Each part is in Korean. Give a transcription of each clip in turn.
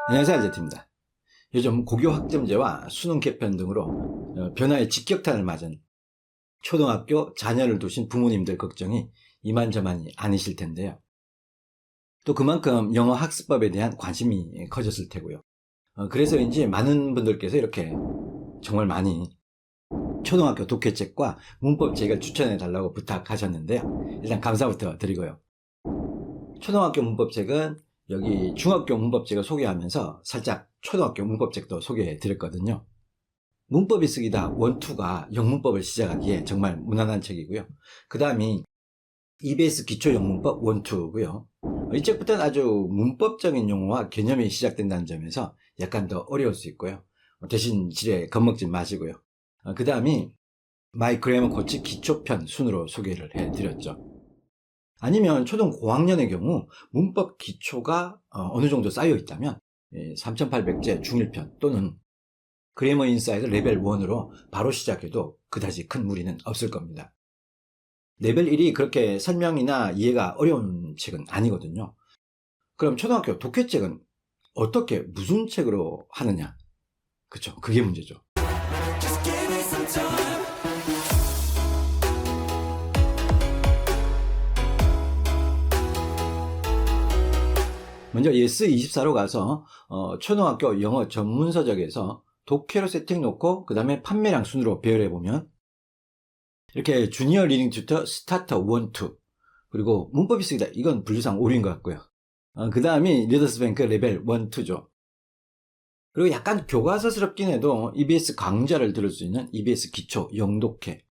안녕하세요, 알제트입니다. 요즘 고교 학점제와 수능 개편 등으로 변화의 직격탄을 맞은 초등학교 자녀를 두신 부모님들 걱정이 이만저만이 아니실 텐데요. 또 그만큼 영어 학습법에 대한 관심이 커졌을 테고요. 그래서인지 많은 분들께서 이렇게 정말 많이 초등학교 독해책과 문법책을 추천해 달라고 부탁하셨는데요. 일단 감사부터 드리고요. 초등학교 문법책은 여기 중학교 문법책을 소개하면서 살짝 초등학교 문법책도 소개해 드렸거든요. 문법이 쓰기다 원투가 영문법을 시작하기에 정말 무난한 책이고요. 그 다음이 EBS 기초 영문법 원투고요. 이 책부터는 아주 문법적인 용어와 개념이 시작된다는 점에서 약간 더 어려울 수 있고요. 대신 지레 겁먹지 마시고요. 그 다음이 마이 그래머 코치 기초편 순으로 소개를 해 드렸죠. 아니면 초등 고학년의 경우 문법 기초가 어느 정도 쌓여 있다면 3800제 중1편 또는 그래머 인사이드 레벨 1으로 바로 시작해도 그다지 큰 무리는 없을 겁니다. 레벨 1이 그렇게 설명이나 이해가 어려운 책은 아니거든요. 그럼 초등학교 독해책은 어떻게 무슨 책으로 하느냐? 그쵸, 그게 문제죠. 먼저 예스24로 가서 초등학교 영어 전문서적에서 독해로 세팅 놓고 그 다음에 판매량 순으로 배열해보면 이렇게 주니어 리딩 튜터 스타터 1, 2 그리고 문법이 쓰기다 이건 분류상 5류인 것 같고요. 그 다음이 리더스뱅크 레벨 1, 2죠. 그리고 약간 교과서스럽긴 해도 EBS 강좌를 들을 수 있는 EBS 기초 영독해.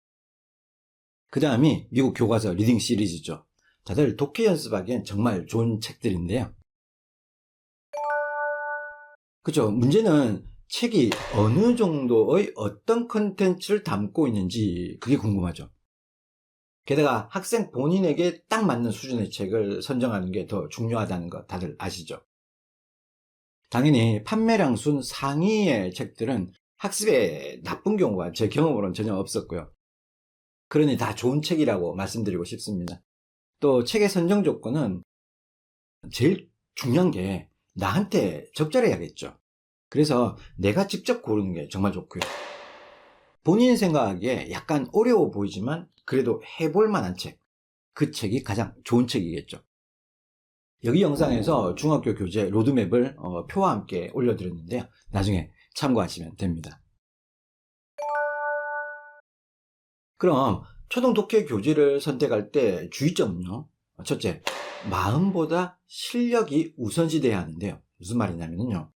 그 다음이 미국 교과서 리딩 시리즈죠. 다들 독해 연습하기엔 정말 좋은 책들인데요. 그죠. 문제는 책이 어느 정도의 어떤 컨텐츠를 담고 있는지 그게 궁금하죠. 게다가 학생 본인에게 딱 맞는 수준의 책을 선정하는 게 더 중요하다는 거 다들 아시죠? 당연히 판매량 순 상위의 책들은 학습에 나쁜 경우가 제 경험으로는 전혀 없었고요. 그러니 다 좋은 책이라고 말씀드리고 싶습니다. 또 책의 선정 조건은 제일 중요한 게 나한테 적절해야겠죠. 그래서 내가 직접 고르는 게 정말 좋고요. 본인 생각하기에 약간 어려워 보이지만 그래도 해볼 만한 책, 그 책이 가장 좋은 책이겠죠. 여기 영상에서 중학교 교재 로드맵을 표와 함께 올려드렸는데요. 나중에 참고하시면 됩니다. 그럼 초등 독해 교재를 선택할 때 주의점은요. 첫째, 마음보다 실력이 우선시돼야 하는데요. 무슨 말이냐면요.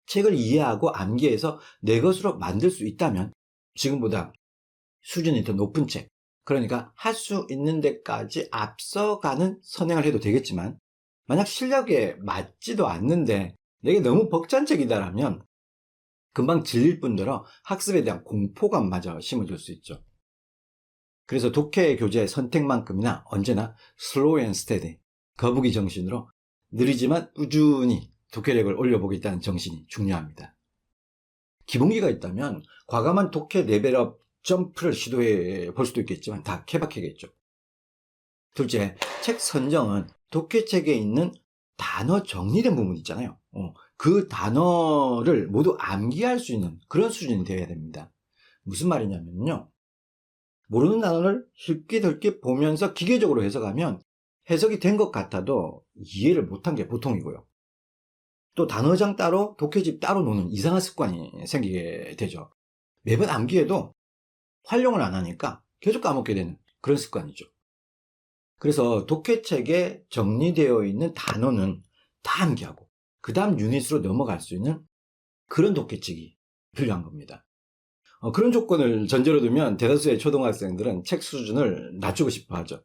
책을 이해하고 암기해서 내 것으로 만들 수 있다면 지금보다 수준이 더 높은 책, 그러니까 할 수 있는 데까지 앞서가는 선행을 해도 되겠지만 만약 실력에 맞지도 않는데 내게 너무 벅찬 책이다라면 금방 질릴 뿐더러 학습에 대한 공포감마저 심어줄 수 있죠. 그래서 독해 교재 선택만큼이나 언제나 슬로우 앤 스테디, 거북이 정신으로 느리지만 꾸준히 독해력을 올려보겠다는 정신이 중요합니다. 기본기가 있다면 과감한 독해 레벨업 점프를 시도해 볼 수도 있겠지만 다 케바케겠죠. 둘째, 책 선정은 독해책에 있는 단어 정리된 부분 있잖아요. 그 단어를 모두 암기할 수 있는 그런 수준이 되어야 됩니다. 무슨 말이냐면요. 모르는 단어를 쉽게 보면서 기계적으로 해석하면 해석이 된 것 같아도 이해를 못한 게 보통이고요. 또 단어장 따로 독해집 따로 노는 이상한 습관이 생기게 되죠. 매번 암기해도 활용을 안 하니까 계속 까먹게 되는 그런 습관이죠. 그래서 독해책에 정리되어 있는 단어는 다 암기하고 그 다음 유닛으로 넘어갈 수 있는 그런 독해책이 필요한 겁니다. 그런 조건을 전제로 두면 대다수의 초등학생들은 책 수준을 낮추고 싶어 하죠.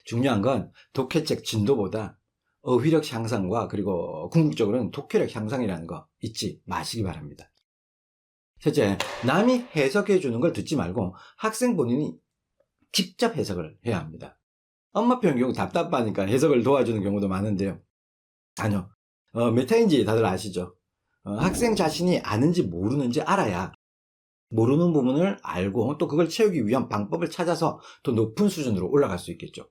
중요한 건 독해책 진도보다 어휘력 향상과 그리고 궁극적으로는 독해력 향상이라는 거 잊지 마시기 바랍니다. 첫째, 남이 해석해 주는 걸 듣지 말고 학생 본인이 직접 해석을 해야 합니다. 엄마 표현 경우 답답하니까 해석을 도와주는 경우도 많은데요. 아니요. 메타인지 다들 아시죠? 학생 자신이 아는지 모르는지 알아야 모르는 부분을 알고 또 그걸 채우기 위한 방법을 찾아서 더 높은 수준으로 올라갈 수 있겠죠.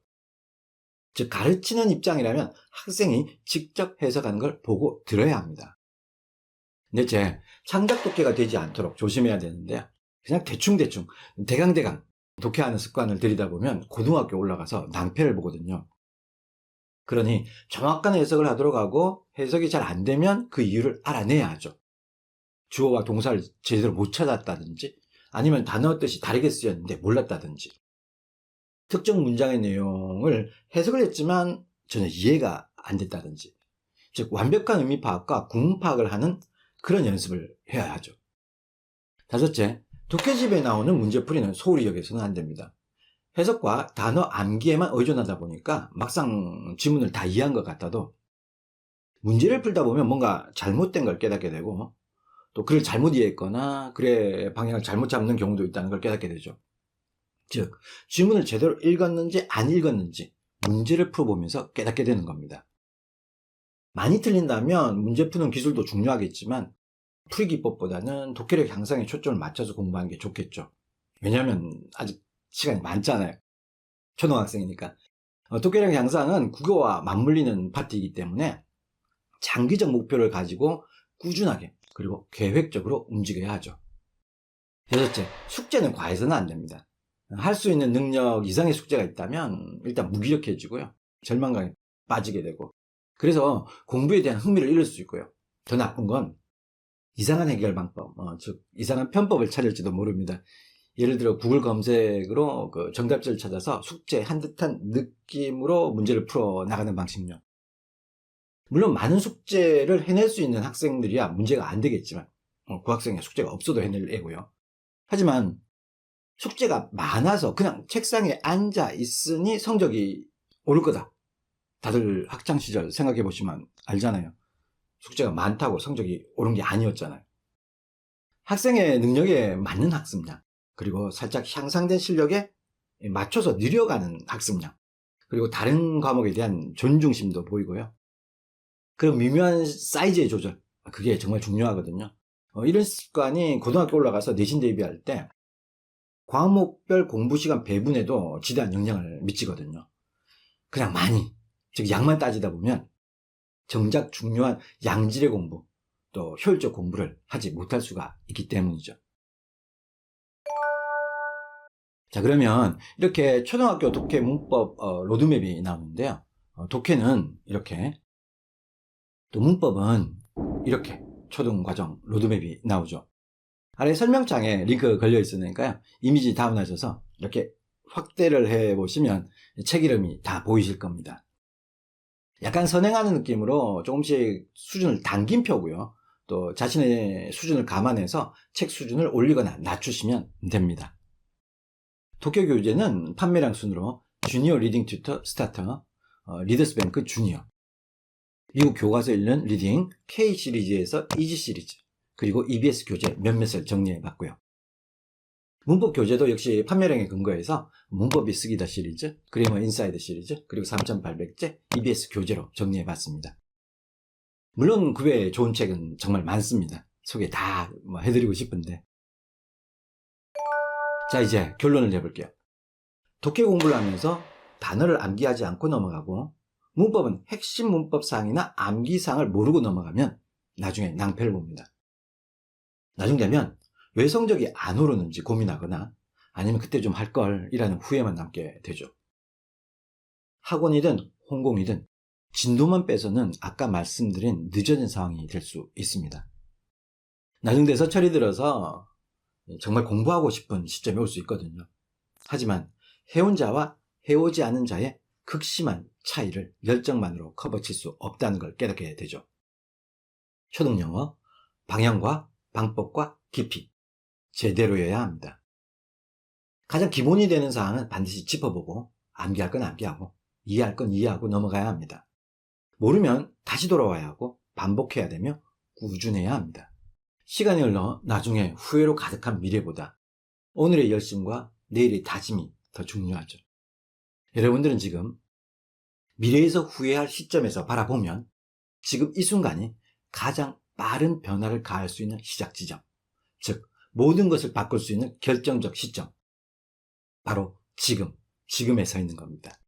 즉 가르치는 입장이라면 학생이 직접 해석하는 걸 보고 들어야 합니다. 넷째, 창작 독해가 되지 않도록 조심해야 되는데요. 그냥 대충대충 대강대강 독해하는 습관을 들이다 보면 고등학교 올라가서 낭패를 보거든요. 그러니 정확한 해석을 하도록 하고 해석이 잘 안 되면 그 이유를 알아내야 하죠. 주어와 동사를 제대로 못 찾았다든지 아니면 단어 뜻이 다르게 쓰였는데 몰랐다든지 특정 문장의 내용을 해석을 했지만 전혀 이해가 안 됐다든지 즉 완벽한 의미 파악과 구문 파악을 하는 그런 연습을 해야 하죠. 다섯째, 독해집에 나오는 문제풀이는 소홀히 여겨서는 안 됩니다. 해석과 단어 암기에만 의존하다 보니까 막상 지문을 다 이해한 것 같아도 문제를 풀다 보면 뭔가 잘못된 걸 깨닫게 되고 또 글을 잘못 이해했거나 글의 방향을 잘못 잡는 경우도 있다는 걸 깨닫게 되죠. 즉, 지문을 제대로 읽었는지 안 읽었는지 문제를 풀어보면서 깨닫게 되는 겁니다. 많이 틀린다면 문제 푸는 기술도 중요하겠지만 풀이 기법보다는 독해력 향상에 초점을 맞춰서 공부하는 게 좋겠죠. 왜냐하면 아직 시간이 많잖아요. 초등학생이니까. 독해력 향상은 국어와 맞물리는 파트이기 때문에 장기적 목표를 가지고 꾸준하게 그리고 계획적으로 움직여야 하죠. 여섯째, 숙제는 과해서는 안 됩니다. 할 수 있는 능력 이상의 숙제가 있다면 일단 무기력해지고요. 절망감에 빠지게 되고 그래서 공부에 대한 흥미를 잃을 수 있고요. 더 나쁜 건 이상한 해결 방법, 즉 이상한 편법을 찾을지도 모릅니다. 예를 들어 구글 검색으로 그 정답지를 찾아서 숙제한 듯한 느낌으로 문제를 풀어 나가는 방식요. 물론 많은 숙제를 해낼 수 있는 학생들이야 문제가 안 되겠지만 그 학생이 숙제가 없어도 해낼 애고요. 하지만 숙제가 많아서 그냥 책상에 앉아 있으니 성적이 오를 거다. 다들 학창시절 생각해 보시면 알잖아요. 숙제가 많다고 성적이 오른 게 아니었잖아요. 학생의 능력에 맞는 학습량, 그리고 살짝 향상된 실력에 맞춰서 늘려가는 학습량, 그리고 다른 과목에 대한 존중심도 보이고요. 그런 미묘한 사이즈의 조절, 그게 정말 중요하거든요. 이런 습관이 고등학교 올라가서 내신 대비할 때 과목별 공부 시간 배분에도 지대한 영향을 미치거든요. 그냥 많이, 즉 양만 따지다 보면 정작 중요한 양질의 공부, 또 효율적 공부를 하지 못할 수가 있기 때문이죠. 자, 그러면 이렇게 초등학교 독해 문법 로드맵이 나오는데요. 독해는 이렇게, 또 문법은 이렇게 초등과정 로드맵이 나오죠. 아래 설명창에 링크 걸려 있으니까요. 이미지 다운하셔서 이렇게 확대를 해보시면 책 이름이 다 보이실 겁니다. 약간 선행하는 느낌으로 조금씩 수준을 당긴 표고요. 또 자신의 수준을 감안해서 책 수준을 올리거나 낮추시면 됩니다. 독해 교재는 판매량 순으로 주니어 리딩 튜터 스타터, 리더스 뱅크 주니어, 미국 교과서 읽는 리딩 K 시리즈에서 이지 시리즈, 그리고 EBS 교재 몇몇을 정리해 봤고요. 문법 교재도 역시 판매량에 근거해서 문법이 쓰기다 시리즈, 그래머 인사이드 시리즈, 그리고 3,800제 EBS 교재로 정리해 봤습니다. 물론 그 외에 좋은 책은 정말 많습니다. 소개 다 해드리고 싶은데. 자, 이제 결론을 내볼게요. 독해 공부를 하면서 단어를 암기하지 않고 넘어가고 문법은 핵심 문법사항이나 암기사항을 모르고 넘어가면 나중에 낭패를 봅니다. 나중 되면 왜 성적이 안 오르는지 고민하거나 아니면 그때 좀 할 걸 이라는 후회만 남게 되죠. 학원이든 홍공이든 진도만 빼서는 아까 말씀드린 늦어진 상황이 될 수 있습니다. 나중 돼서 철이 들어서 정말 공부하고 싶은 시점이 올 수 있거든요. 하지만 해온 자와 해오지 않은 자의 극심한 차이를 열정만으로 커버칠 수 없다는 걸 깨닫게 되죠. 초등영어, 방향과 방법과 깊이 제대로여야 합니다. 가장 기본이 되는 사항은 반드시 짚어보고 암기할 건 암기하고 이해할 건 이해하고 넘어가야 합니다. 모르면 다시 돌아와야 하고 반복해야 되며 꾸준해야 합니다. 시간이 흘러 나중에 후회로 가득한 미래보다 오늘의 열심과 내일의 다짐이 더 중요하죠. 여러분들은 지금 미래에서 후회할 시점에서 바라보면 지금 이 순간이 가장 빠른 변화를 가할 수 있는 시작 지점, 즉 모든 것을 바꿀 수 있는 결정적 시점, 바로 지금에 서 있는 겁니다.